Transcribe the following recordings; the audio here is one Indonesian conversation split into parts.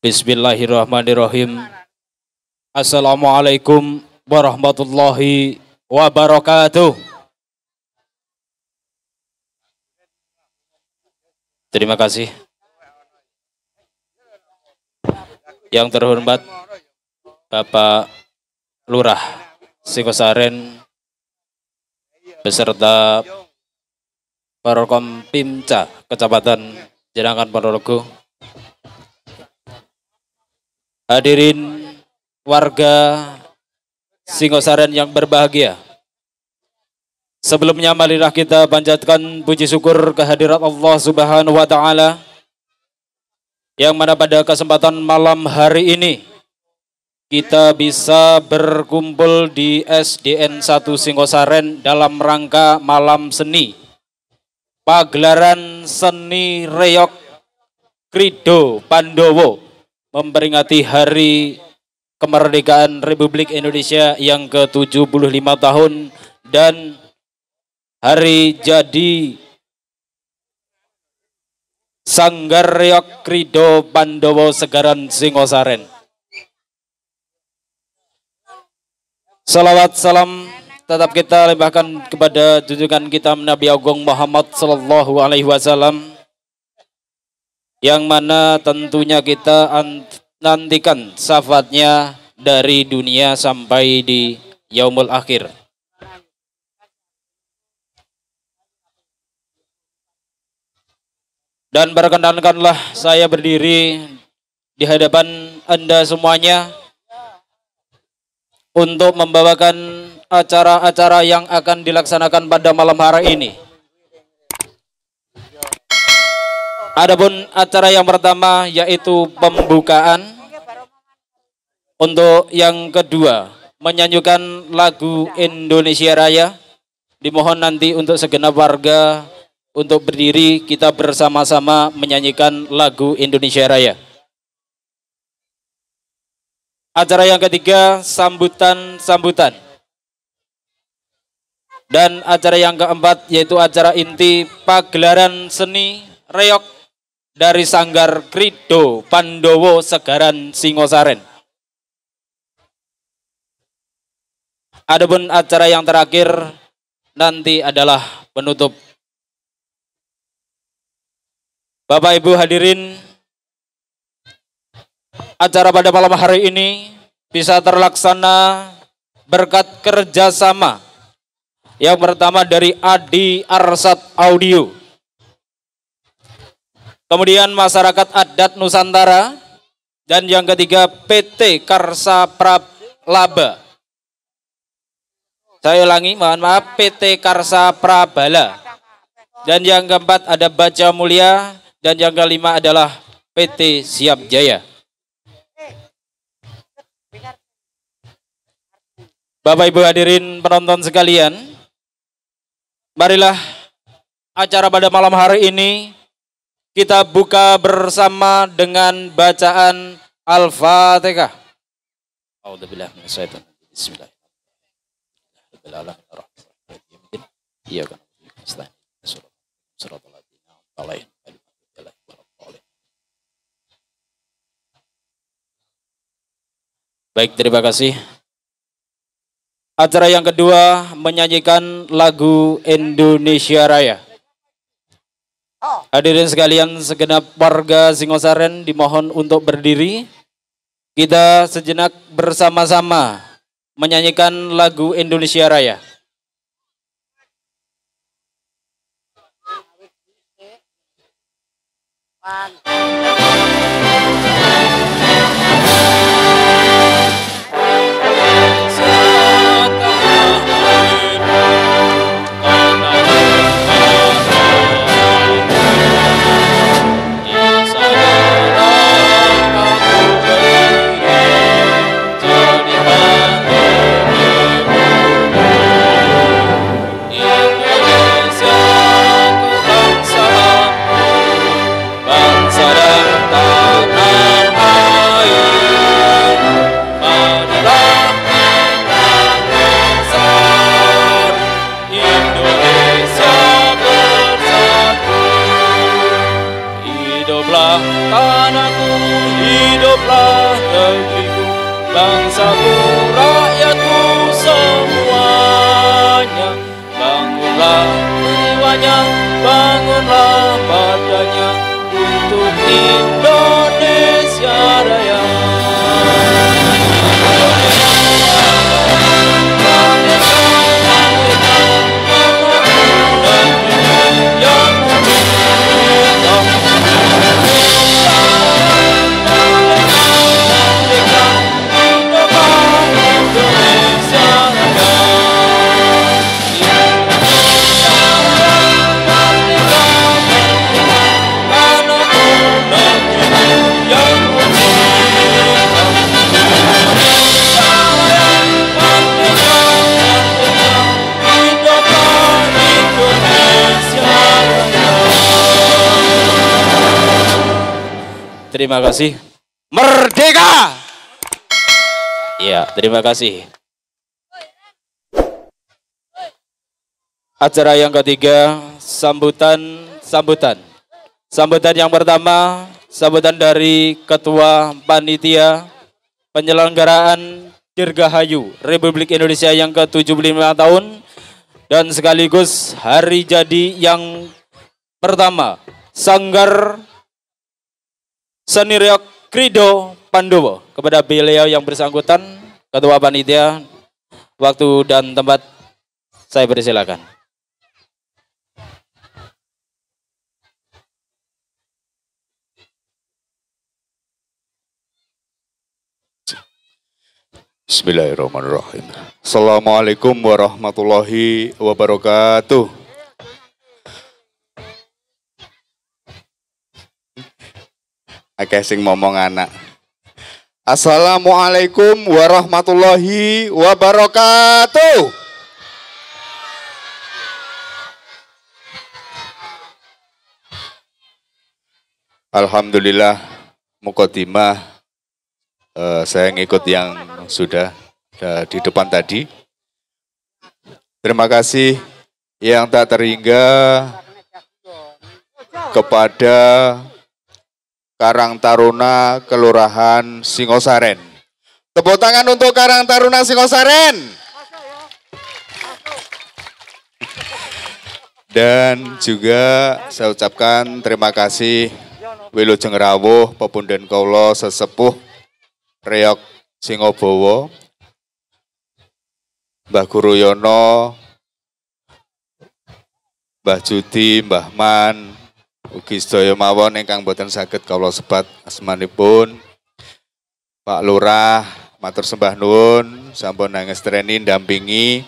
Bismillahirrahmanirrahim. Assalamualaikum warahmatullahi wabarakatuh. Terima kasih. Yang terhormat Bapak Lurah Singosaren beserta Parokom Pimca Kecamatan Jenangan Ponorogo, hadirin warga Singosaren yang berbahagia. Sebelumnya marilah kita panjatkan puji syukur kehadirat Allah Subhanahu wa taala yang mana pada kesempatan malam hari ini kita bisa berkumpul di SDN 1 Singosaren dalam rangka malam seni pagelaran seni reog Krido Pandowo memperingati hari kemerdekaan Republik Indonesia yang ke-75 tahun dan hari jadi Sanggar Reog Krido Pandowo Segaran Singosaren. Salawat salam tetap kita limpahkan kepada junjungan kita Nabi Agung Muhammad sallallahu alaihi wasallam, yang mana tentunya kita nantikan syafaatnya dari dunia sampai di yaumul akhir. Dan perkenankanlah saya berdiri di hadapan Anda semuanya untuk membawakan acara-acara yang akan dilaksanakan pada malam hari ini. Adapun acara yang pertama yaitu pembukaan. Untuk yang kedua menyanyikan lagu Indonesia Raya. Dimohon nanti untuk segenap warga untuk berdiri, kita bersama-sama menyanyikan lagu Indonesia Raya. Acara yang ketiga sambutan. Dan acara yang keempat yaitu acara inti pagelaran seni reog dari Sanggar Krido Pandowo Segaran Singosaren. Adapun acara yang terakhir nanti adalah penutup. Bapak Ibu hadirin, acara pada malam hari ini bisa terlaksana berkat kerjasama yang pertama dari Adi Arsat Audio, kemudian masyarakat adat Nusantara, dan yang ketiga PT Karsa Pralaba. Saya ulangi, mohon maaf, PT Karsa Prabala. Dan yang keempat ada Baja Mulia, dan yang kelima adalah PT Siap Jaya. Bapak Ibu hadirin penonton sekalian, marilah acara pada malam hari ini kita buka bersama dengan bacaan Al-Fatihah. A'udzubillahi minasyaitonir rajim. Bismillahirrahmanirrahim. Baik, terima kasih. Acara yang kedua menyanyikan lagu Indonesia Raya. Hadirin sekalian, segenap warga Singosaren dimohon untuk berdiri. Kita sejenak bersama-sama menyanyikan lagu Indonesia Raya. Bersabarlah padanya untuk Indonesia Raya. Terima kasih. Merdeka! Ya, terima kasih. Acara yang ketiga, sambutan. Sambutan yang pertama, sambutan dari Ketua Panitia Penyelenggaraan Dirgahayu Republik Indonesia yang ke-75 tahun dan sekaligus hari jadi yang pertama, Sanggar Seni Reog Krido Pandowo. Kepada beliau yang bersangkutan, Ketua Panitia, waktu dan tempat saya persilakan. Bismillahirrahmanirrahim. Assalamualaikum warahmatullahi wabarakatuh. Akeh sing ngomong anak. Assalamualaikum warahmatullahi wabarakatuh. Alhamdulillah, mukadimah saya ngikut yang sudah di depan tadi. Terima kasih yang tak terhingga kepada Karang Taruna Kelurahan Singosaren. Tepuk tangan untuk Karang Taruna Singosaren. Dan juga saya ucapkan terima kasih Wilujeng rawuh pepundhen kula sesepuh Reog Singobowo, Mbah Guru Yono, Mbah Judi, Mbah Man, ugi sedaya mawon ingkang boten saged kawula sebat asmanipun. Pak Lurah, matur sembah nuwun sampun nangestreni ndampingi.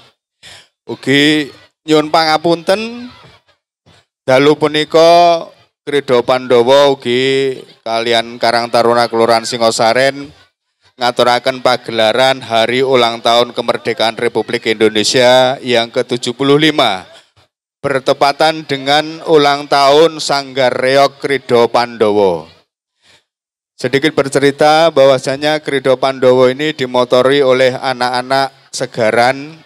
Ugi nyuwun pangapunten dalu punika Krido Pandowo ugi kalian Karang Taruna Kelurahan Singosaren ngaturaken pagelaran Hari Ulang Tahun Kemerdekaan Republik Indonesia yang ke-75. Bertepatan dengan ulang tahun Sanggar Reog Krido Pandowo. Sedikit bercerita bahwasanya Krido Pandowo ini dimotori oleh anak-anak segaran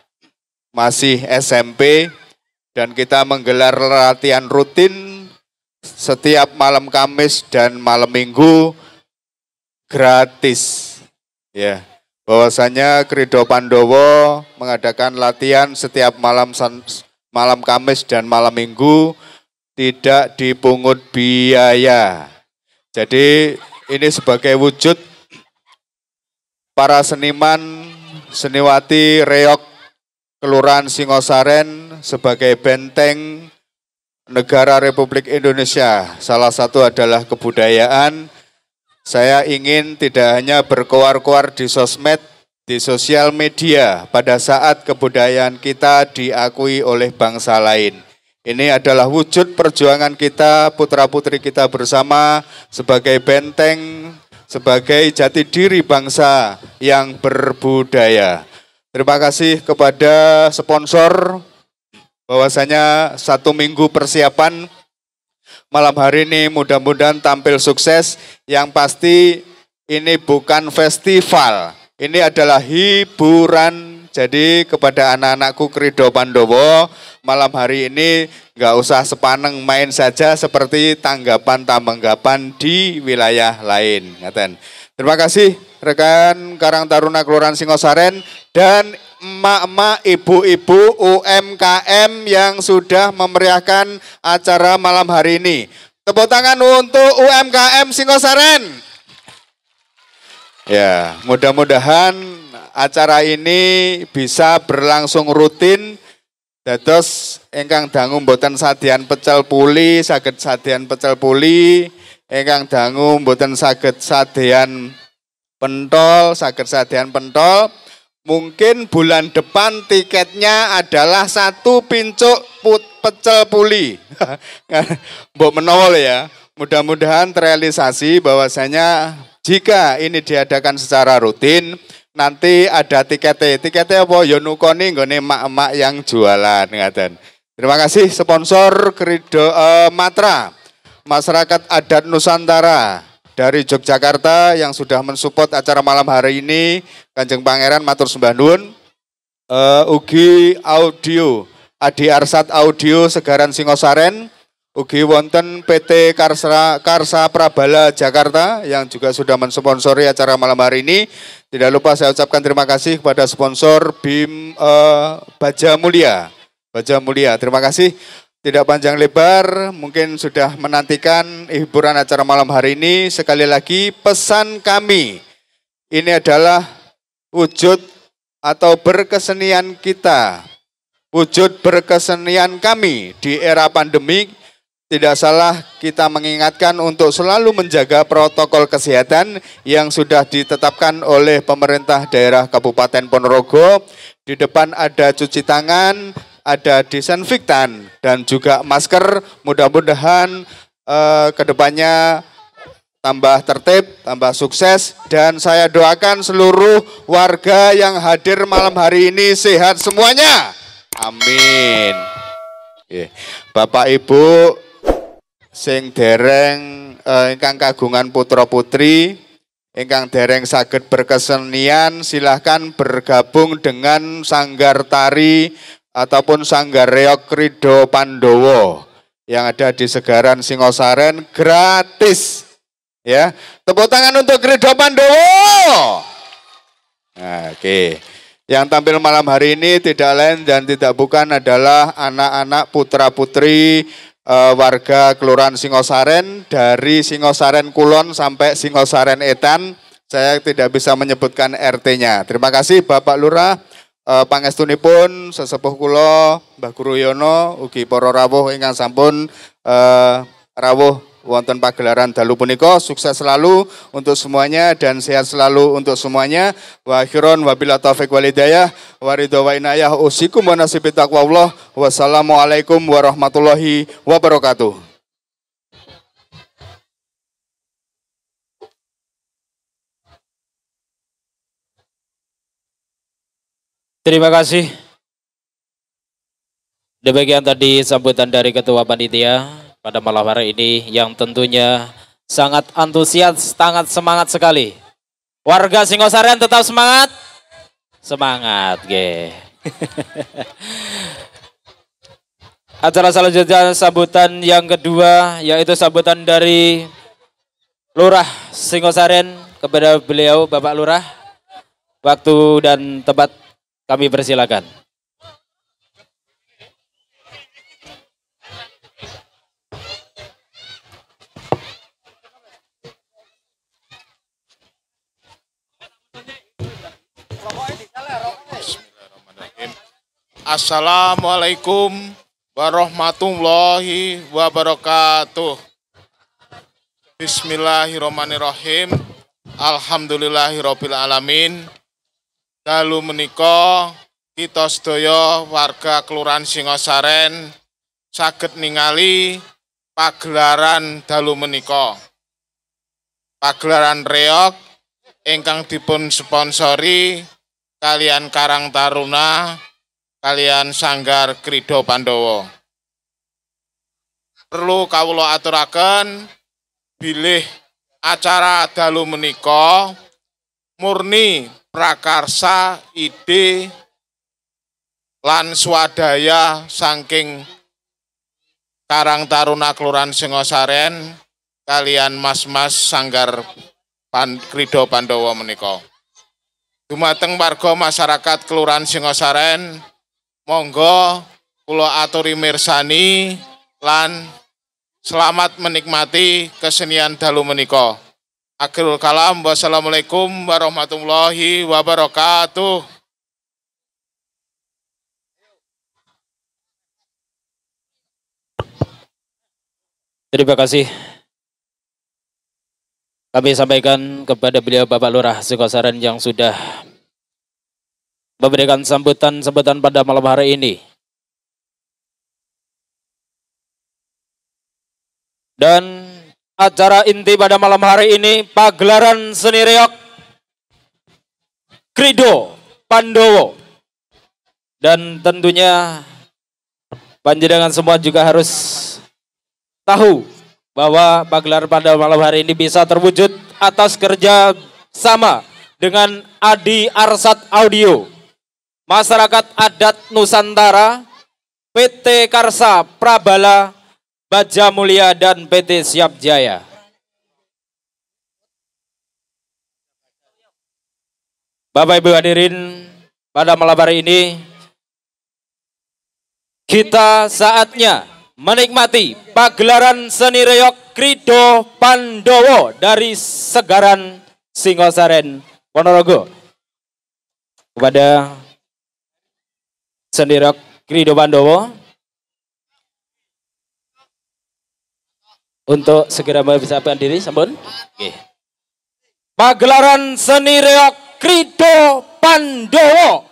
masih SMP dan kita menggelar latihan rutin setiap malam Kamis dan malam Minggu gratis. Ya, bahwasanya Krido Pandowo mengadakan latihan setiap malam Kamis dan malam Minggu tidak dipungut biaya. Jadi ini sebagai wujud para seniman, seniwati Reog Kelurahan Singosaren sebagai benteng negara Republik Indonesia. Salah satu adalah kebudayaan. Saya ingin tidak hanya berkoar-koar di sosmed, di sosial media pada saat kebudayaan kita diakui oleh bangsa lain. Ini adalah wujud perjuangan kita, putra-putri kita bersama sebagai benteng, sebagai jati diri bangsa yang berbudaya. Terima kasih kepada sponsor, bahwasanya 1 minggu persiapan malam hari ini mudah-mudahan tampil sukses. Yang pasti ini bukan festival. Ini adalah hiburan. Jadi kepada anak-anakku Krido Pandowo, malam hari ini nggak usah sepaneng main saja seperti tanggapan-tanggapan di wilayah lain. Terima kasih rekan Karang Taruna Kelurahan Singosaren, dan emak-emak, ibu-ibu UMKM yang sudah memeriahkan acara malam hari ini. Tepuk tangan untuk UMKM Singosaren. Ya, mudah-mudahan acara ini bisa berlangsung rutin. Dados ingkang dangu mboten sadean pecel puli, saged sadean pecel puli, ingkang dangu mboten saged sadean pentol, saged sadean pentol. Mungkin bulan depan tiketnya adalah 1 pincuk pecel puli. Mbok menawa ya. Mudah-mudahan terrealisasi bahwasanya jika ini diadakan secara rutin, nanti ada tiketnya. Tiketnya apa? Ya nukoni nggone emak-emak yang jualan ngaten. Terima kasih sponsor Krido Matra, Masyarakat Adat Nusantara dari Yogyakarta yang sudah mensupport acara malam hari ini. Kanjeng Pangeran matur sembah nuwun. Ugi audio, Adi Arsat Audio Segaran Singosaren. Ugi wonten PT Karsa Prabala Jakarta yang juga sudah mensponsori acara malam hari ini. Tidak lupa saya ucapkan terima kasih kepada sponsor BIM Baja Mulia. Baja Mulia, terima kasih. Tidak panjang lebar, mungkin sudah menantikan hiburan acara malam hari ini. Sekali lagi pesan kami, ini adalah wujud atau berkesenian kita. Wujud berkesenian kami di era pandemik. Tidak salah kita mengingatkan untuk selalu menjaga protokol kesehatan yang sudah ditetapkan oleh pemerintah daerah Kabupaten Ponorogo. Di depan ada cuci tangan, ada disinfektan, dan juga masker. Mudah-mudahan kedepannya tambah tertib, tambah sukses, dan saya doakan seluruh warga yang hadir malam hari ini sehat semuanya. Amin. Bapak Ibu sing dereng ingkang kagungan putra putri, ingkang dereng saged berkesenian, silahkan bergabung dengan Sanggar Tari ataupun Sanggar Reog Krido Pandowo yang ada di Segaran Singosaren, gratis. Ya, tepuk tangan untuk Krido Pandowo. Nah, oke. Yang tampil malam hari ini tidak lain dan tidak bukan adalah anak-anak putra putri warga Kelurahan Singosaren, dari Singosaren Kulon sampai Singosaren Etan. Saya tidak bisa menyebutkan RT-nya. Terima kasih Bapak Lurah, pangestunipun sesepuh kula Mbah Guru Yono, ugi para rawuh ingkang sampun rawuh wonten pagelaran dalu punika. Sukses selalu untuk semuanya dan sehat selalu untuk semuanya. Wa akhiron wabillahi taufik wal hidayah wa ridho wa inayah usikum wa nasibit taqwallah. Wassalamualaikum warahmatullahi wabarakatuh. Terima kasih. Demikian tadi sambutan dari Ketua Panitia pada malam hari ini yang tentunya sangat antusias, sangat semangat sekali. Warga Singosaren tetap semangat? Semangat, ge. Acara selanjutnya sambutan yang kedua yaitu sambutan dari Lurah Singosaren kepada beliau Bapak Lurah. Waktu dan tempat kami persilakan. Assalamualaikum warahmatullahi wabarakatuh. Bismillahirrahmanirrahim. Alhamdulillahirabbil alamin. Dalu menika kita sedaya warga Kelurahan Singosaren saged ningali pagelaran dalu menika. Pagelaran reog ingkang dipun sponsori kalian Karang Taruna kalian Sanggar Krido Pandowo. Perlu kawula aturaken bilih acara dalu menika murni prakarsa ide lan swadaya saking Karang Taruna Kelurahan Singosaren kalian mas-mas Sanggar Krida Pandhawa menika. Dumateng warga masyarakat Kelurahan Singosaren, monggo kula aturi mirsani lan selamat menikmati kesenian dalu menika. Akhirul kalam, wassalamualaikum warahmatullahi wabarakatuh. Terima kasih. Kami sampaikan kepada beliau Bapak Lurah Singosaren yang sudah memberikan sambutan pada malam hari ini. Dan acara inti pada malam hari ini pagelaran seni reog Krida Pandhawa. Dan tentunya panjenengan semua juga harus tahu bahwa pagelaran pada malam hari ini bisa terwujud atas kerja sama dengan Adi Arsat Audio, Masyarakat Adat Nusantara, PT Karsa Prabala, Baja Mulia, dan PT Siap Jaya. Bapak Ibu hadirin, pada malam hari ini kita saatnya menikmati pagelaran seni reog Krida Pandhawa dari Segaran Singosaren Ponorogo. Kepada seni reog Krida Pandhawa untuk segera mempersiapkan diri, sampun. Oke. Pagelaran seni reog Krida Pandhawa.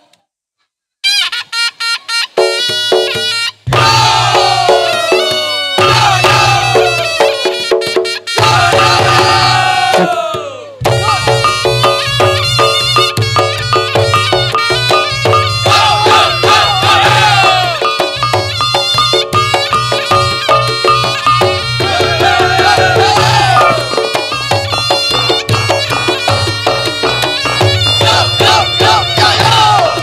Yo, yo, yo, yo, yo.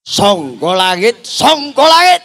sangka langit, sangka langit.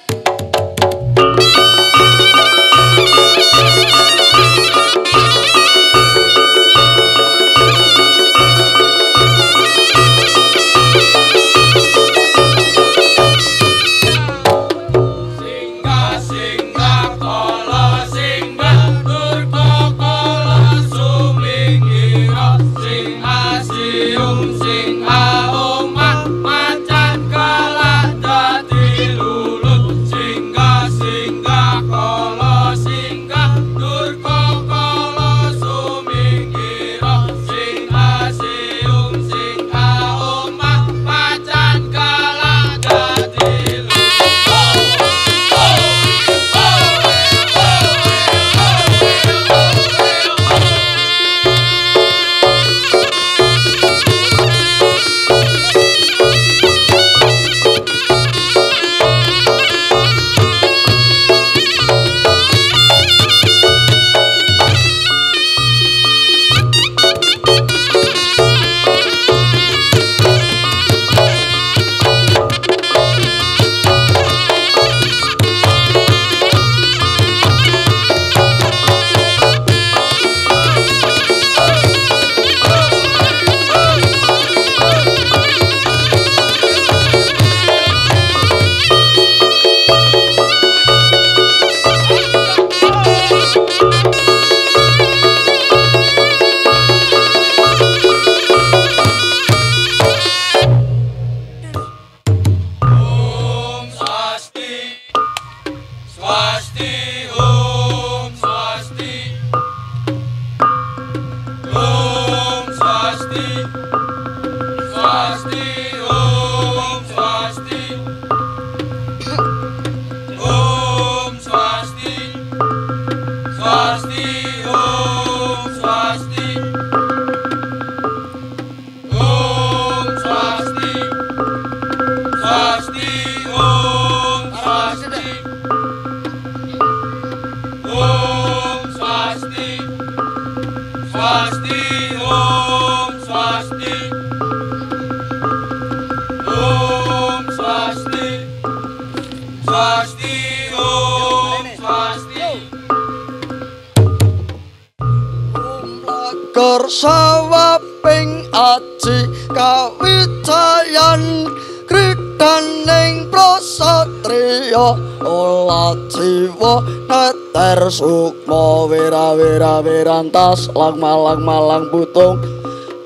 Sawaping aji kawijayan kridaning prasatriya olah jiwa neter sukma wira-wira wirantas lang malang butung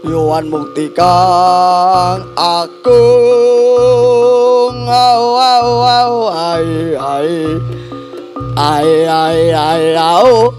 yuwan mukti kang agung ai au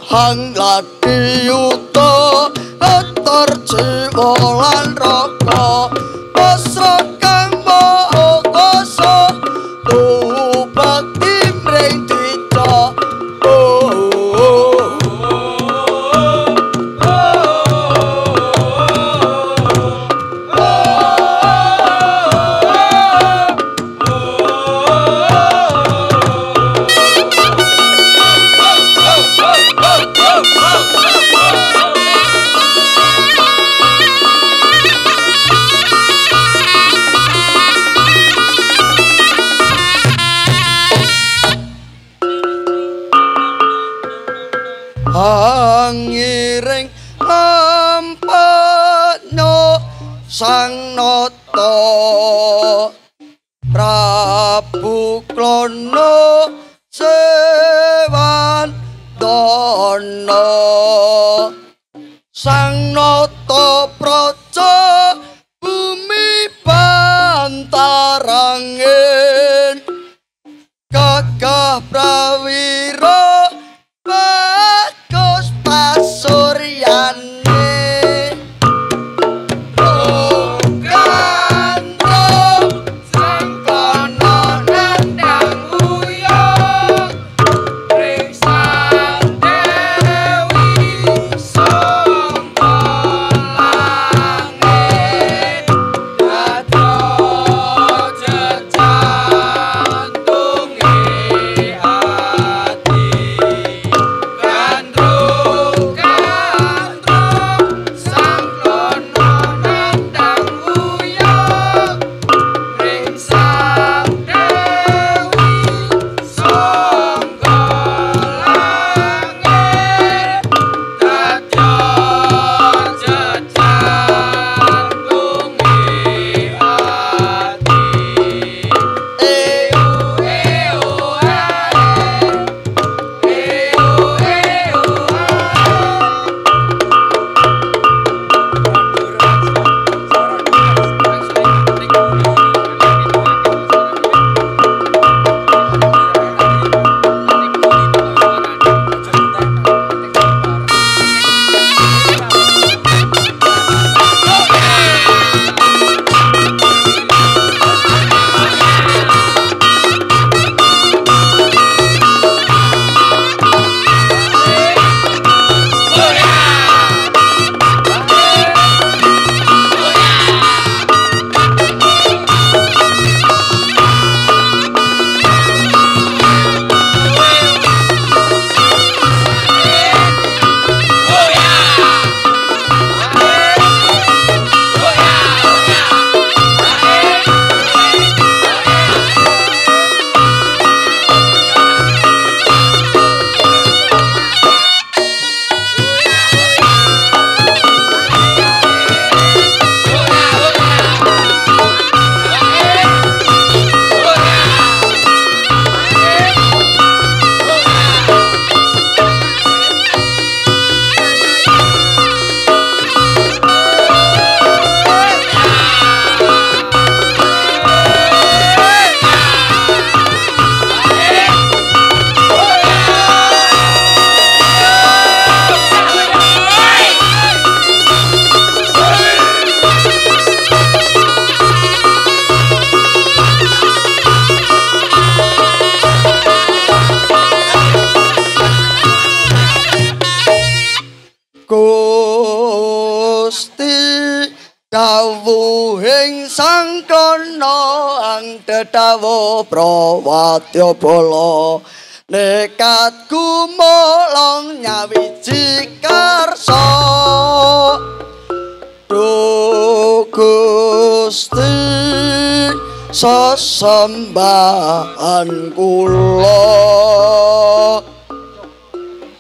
hang lagi yuto atur jiwa lan raga pasra kang maha kuwasa bakti mring dica angiring lampano sang nata Prabu Klana Sewan Dana sang nata praja bumi bantarangin gagah prawira bagus pasuryane rokandro sang kana nandang uyung ring sang dewi sangka langit dado jejantunge ati gandrung sang kono nandang uyung ring sang dewi sangka langit dado jejantunge ati eu Gusti dawuhing sang kana ang dawuh prawadya bala nekat gumolong nyawiji karsa Duh Gusti sesembahan kula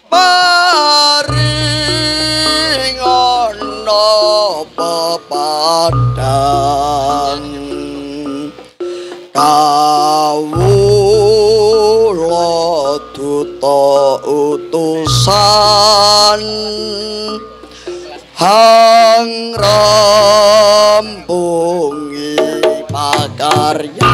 paring ana pepadang kawula duta utusan hang rampungi pakarya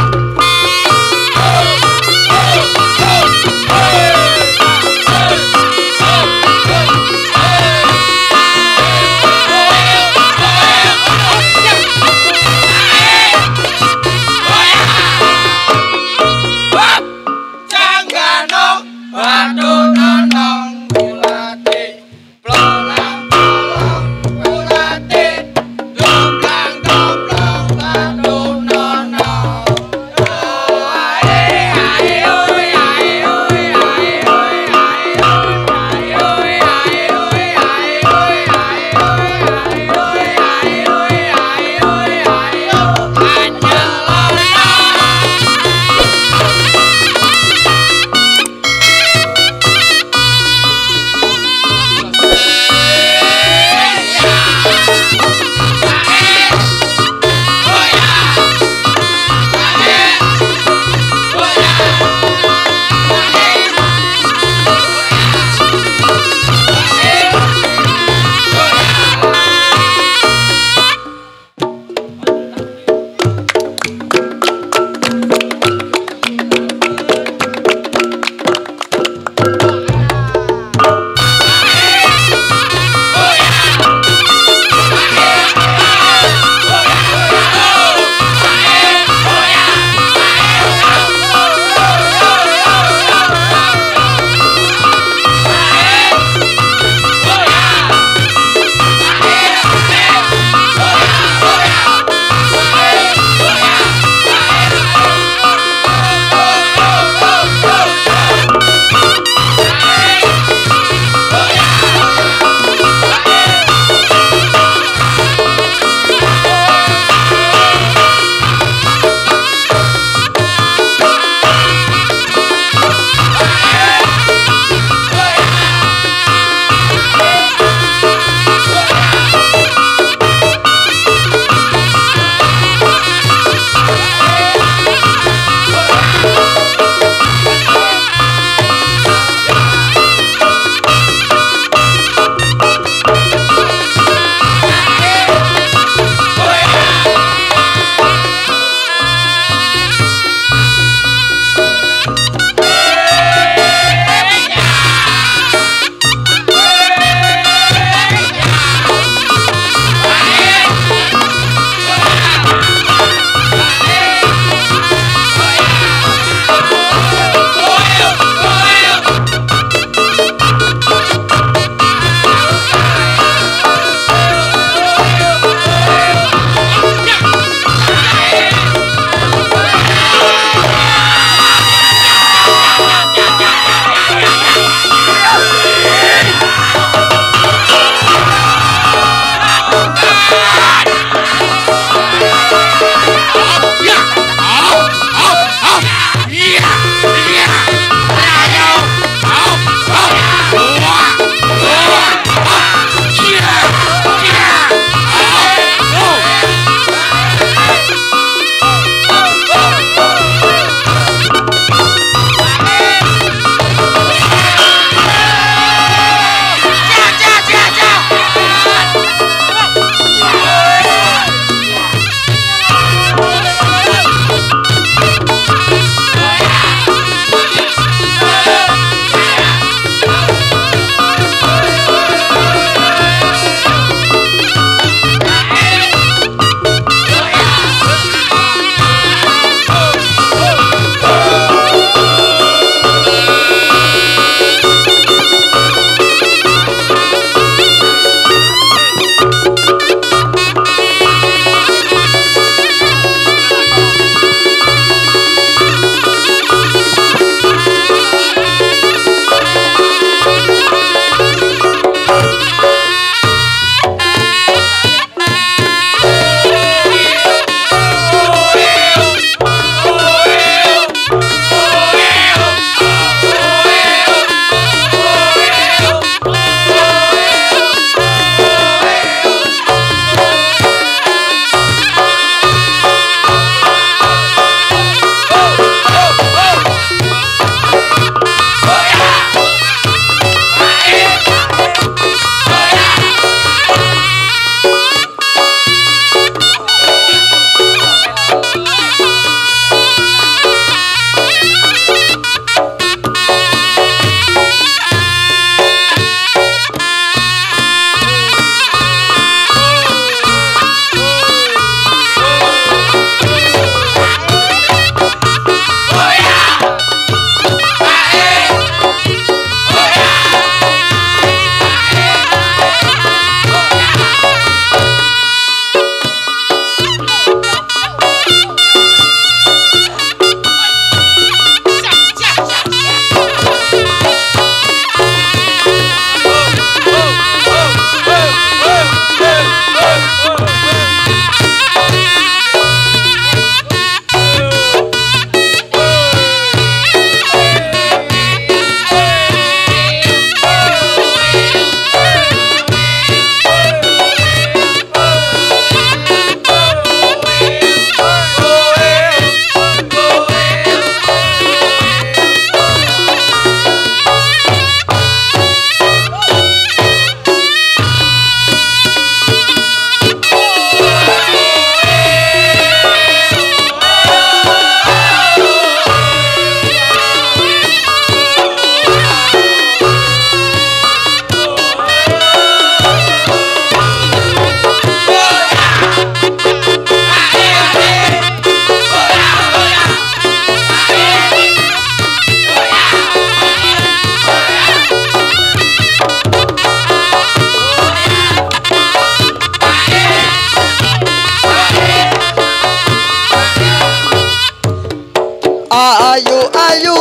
ayu-ayu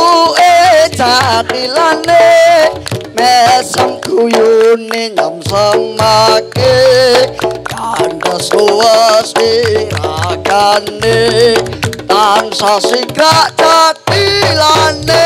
catilane mesem guyune nyam semake kandha suwesi ragane tansah sigrak catilane.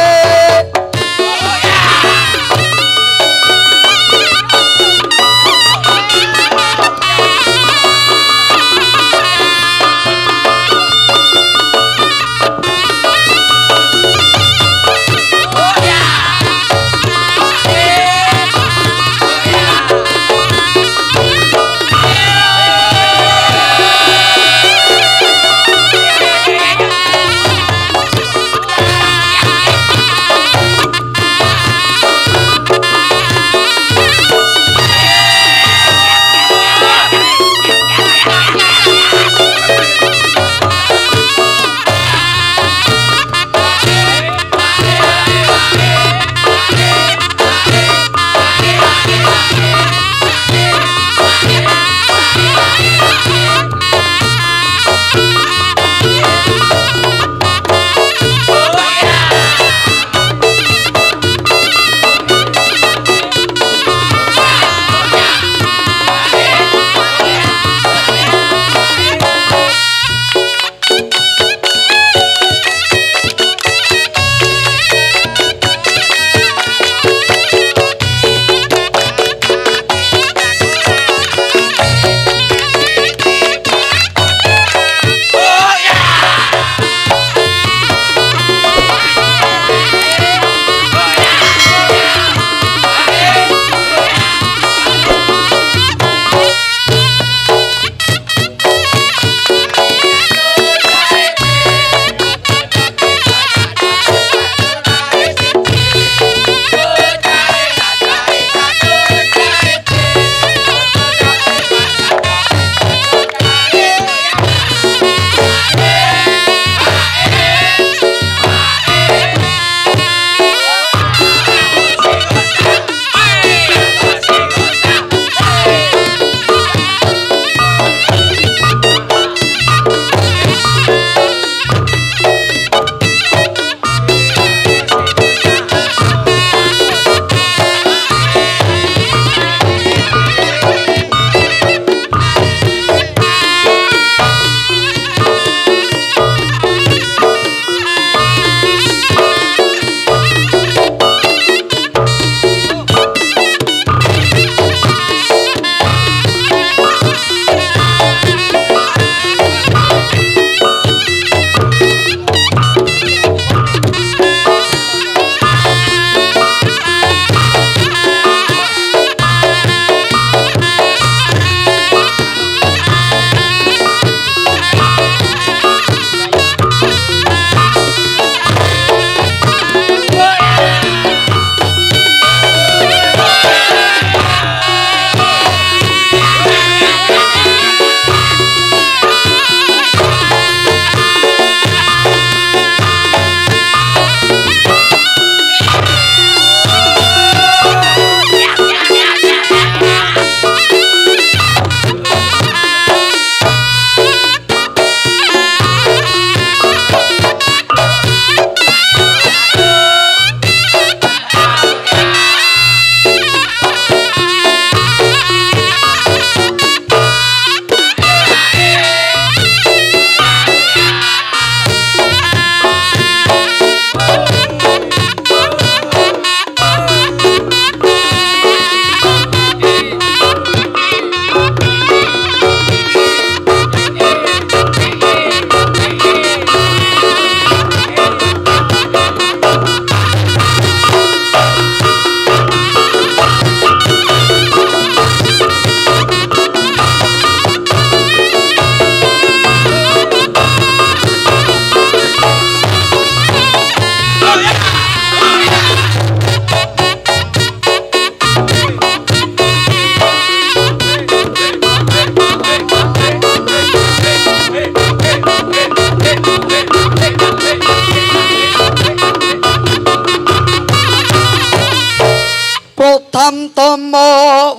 tamtama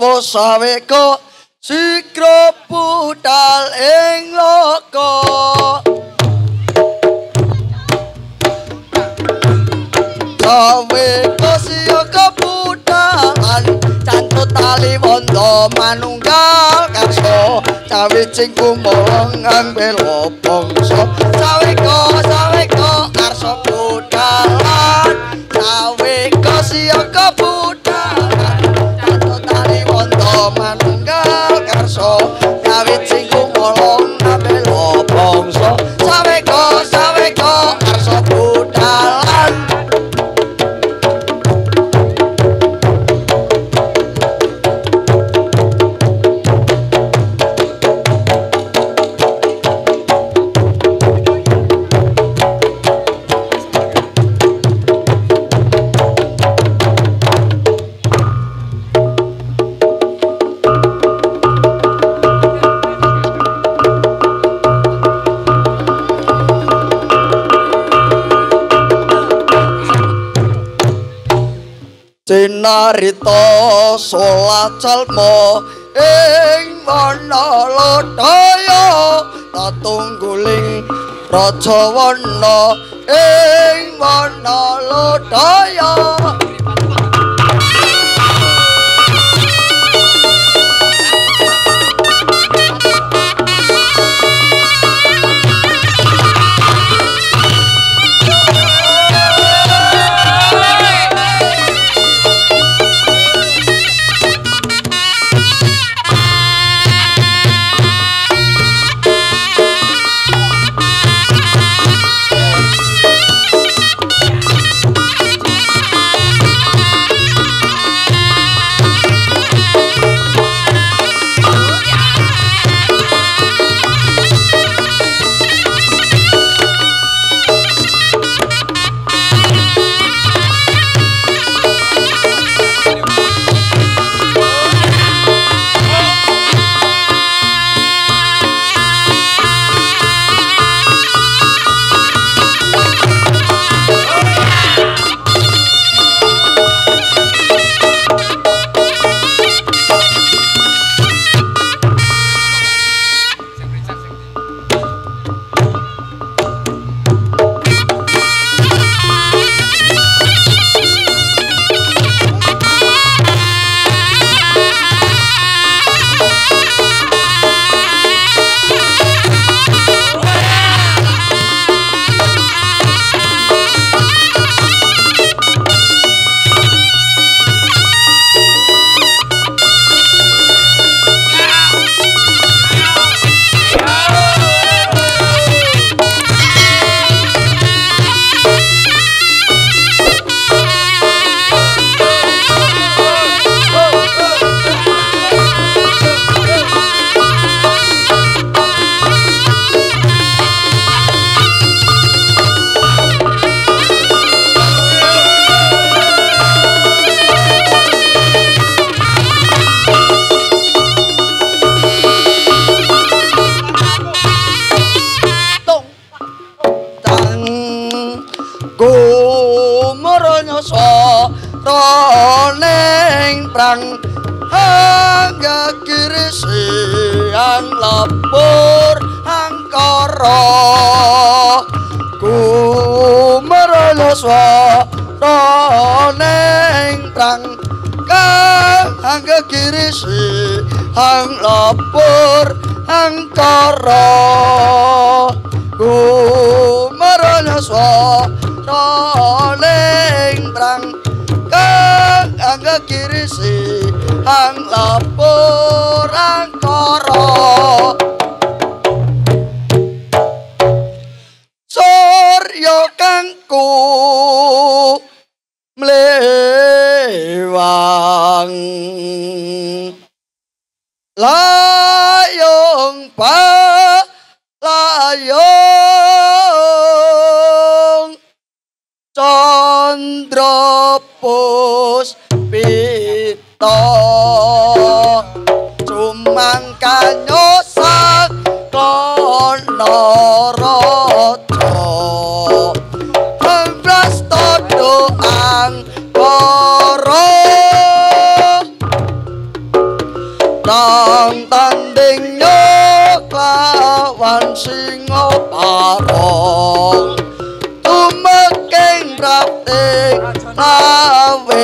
wasaweka sikra budal ing loka wanda manunggal karso cawijing kumolong ambelo bangsa saweka karso budalan saweka siyaga budalan tani wanda manunggal karso cawijing kumolong ambelo bangsa saweka karso budalan. Sinarita salat calma ing wana lodaya tatungguling raja wana ing wana lodaya. Roneng prang hangga kiri siang lapor angkara ku merono roneng prang hangga kiri siang lapor angkara ku merono roneng prang angga kirisi hang lapor angkara surya kangku mlewang layong layong candra puspita cumangka nyosak kono raja amblas todo angkara kang tanding nyoklawan singa parong tumeking praktik awis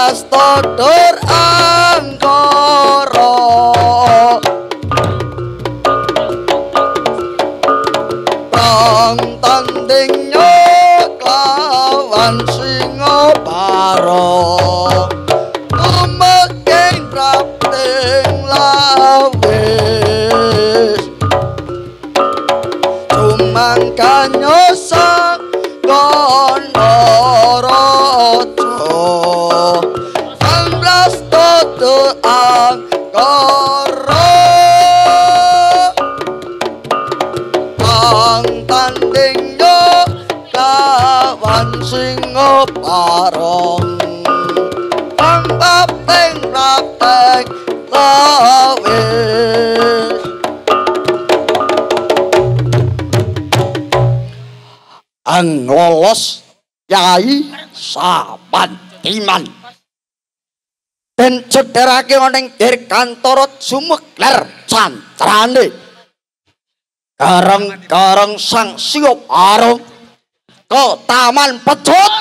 Prastodur Angkara Prang tandingnya klawan Singapura Tumeking prapting lawis Cumangkanyo sang kono rojo Sang Prastodur Angkara Prang tandingnya kawan Singapura Ang papeng rapeng lawis Ang lolos Yai Sabantiman dan cederake oneng dirkantara Sumekler cantrane kareng-kareng sang Singapura ke Taman Pecut